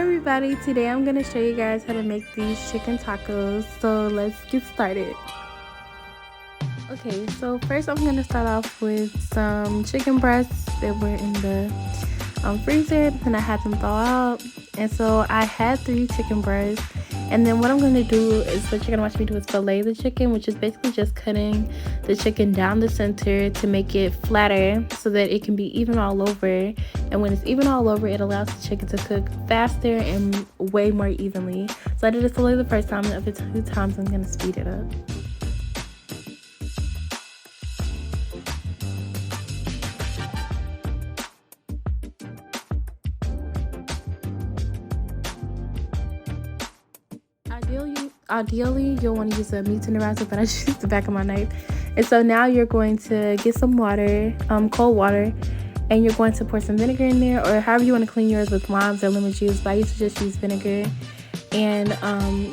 everybody, today I'm going to show you guys how to make these chicken tacos, so let's get started. Okay, so first I'm going to start off with some chicken breasts that were in the freezer, and I had them thaw out. And so I had 3 chicken breasts, and then what I'm going to do is what you're going to watch me do is fillet the chicken, which is basically just cutting the chicken down the center to make it flatter so that it can be even all over. And when it's even all over, it allows the chicken to cook faster and way more evenly. So I did it slowly the first time, and the other 2 times I'm going to speed it up. Ideally, you'll want to use a meat tenderizer, but I just used the back of my knife. And so now you're going to get some water, cold water, and you're going to pour some vinegar in there, or however you want to clean yours with limes or lemon juice, but I used to just use vinegar. And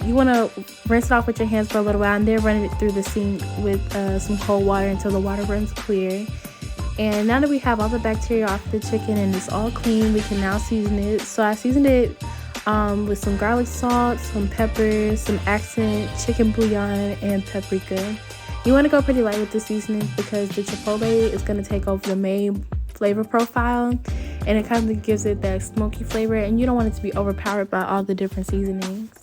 you want to rinse it off with your hands for a little while, and then run it through the sink with some cold water until the water runs clear. And now that we have all the bacteria off the chicken and it's all clean, we can now season it. So I seasoned it with some garlic salt, some pepper, some accent, chicken bouillon, and paprika. You want to go pretty light with the seasoning because the chipotle is going to take over the main flavor profile, and it kind of gives it that smoky flavor, and you don't want it to be overpowered by all the different seasonings.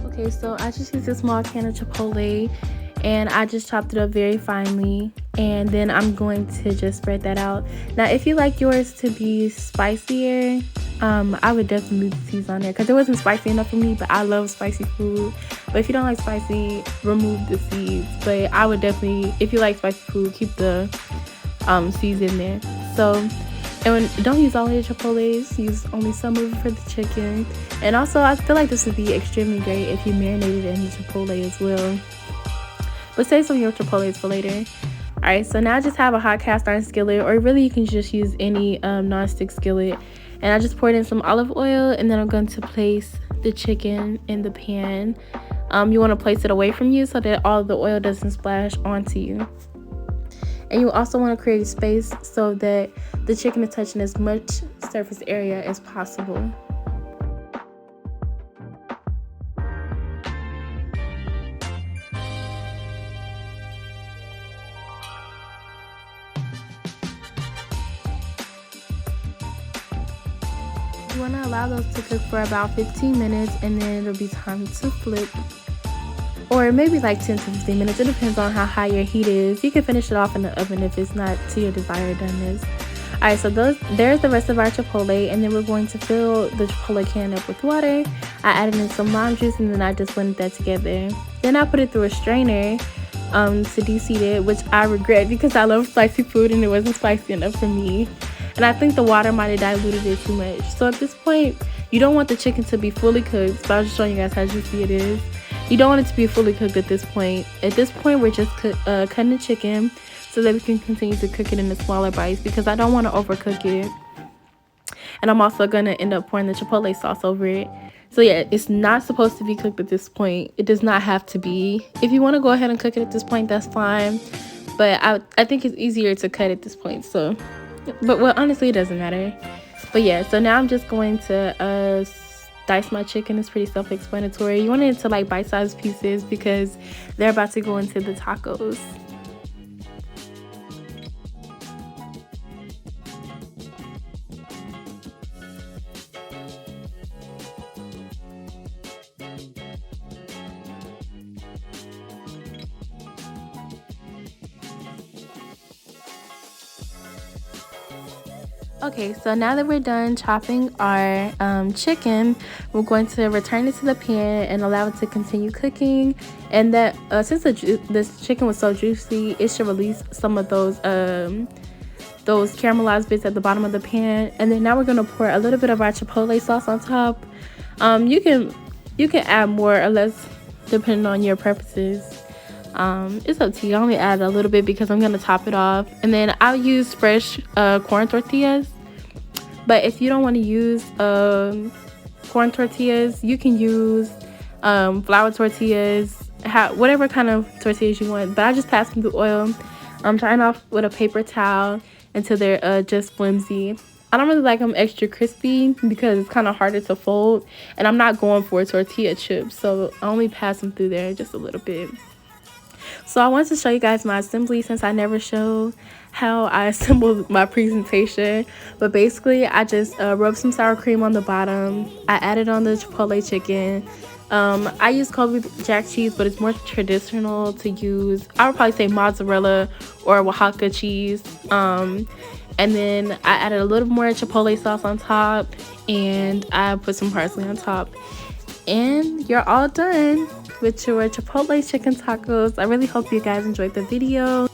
Okay, so I just used a small can of chipotle, and I just chopped it up very finely, and then I'm going to just spread that out. Now, if you like yours to be spicier, I would definitely move the seeds on there because it wasn't spicy enough for me, but I love spicy food. But if you don't like spicy, remove the seeds. But I would definitely, if you like spicy food, keep the seeds in there. So, and don't use all of your chipotles, use only some of it for the chicken. And also, I feel like this would be extremely great if you marinated it in the chipotle as well. But save some of your chipotles for later. Alright, so now I just have a hot cast iron skillet, or really you can just use any non-stick skillet. And I just poured in some olive oil, and then I'm going to place the chicken in the pan. You want to place it away from you so that all of the oil doesn't splash onto you. And you also want to create space so that the chicken is touching as much surface area as possible. You want to allow those to cook for about 15 minutes, and then it'll be time to flip. Or maybe like 10 to 15 minutes. It depends on how high your heat is. You can finish it off in the oven if it's not to your desired doneness. Alright, so there's the rest of our chipotle, and then we're going to fill the chipotle can up with water. I added in some lime juice, and then I just blended that together. Then I put it through a strainer to de-seed it, which I regret because I love spicy food and it wasn't spicy enough for me. And I think the water might have diluted it too much. So at this point, you don't want the chicken to be fully cooked, but I was just showing you guys how juicy it is. You don't want it to be fully cooked at this point. At this point, we're just cutting the chicken so that we can continue to cook it in the smaller bites because I don't want to overcook it. And I'm also going to end up pouring the chipotle sauce over it. So yeah, it's not supposed to be cooked at this point. It does not have to be. If you want to go ahead and cook it at this point, that's fine. But I think it's easier to cut at this point. So, but well, honestly, it doesn't matter. But yeah, so now I'm just going to dice my chicken. Is pretty self-explanatory. You want it to like bite-sized pieces because they're about to go into the tacos. Okay, so now that we're done chopping our chicken, we're going to return it to the pan and allow it to continue cooking. And that since this chicken was so juicy, it should release some of those caramelized bits at the bottom of the pan. And then now we're going to pour a little bit of our chipotle sauce on top. You can add more or less depending on your preferences. It's up to you. I only add a little bit because I'm gonna top it off. And then I'll use fresh corn tortillas. But if you don't want to use corn tortillas, you can use flour tortillas, whatever kind of tortillas you want. But I just pass them through oil. I'm drying off with a paper towel until they're just flimsy. I don't really like them extra crispy because it's kind of harder to fold, and I'm not going for tortilla chips, so I only pass them through there just a little bit. So I wanted to show you guys my assembly since I never show how I assembled my presentation. But basically, I just rubbed some sour cream on the bottom. I added on the chipotle chicken. I use Kobe jack cheese, but it's more traditional to use, I would probably say mozzarella or Oaxaca cheese. And then I added a little more chipotle sauce on top, and I put some parsley on top. And you're all done with your chipotle chicken tacos. I really hope you guys enjoyed the video.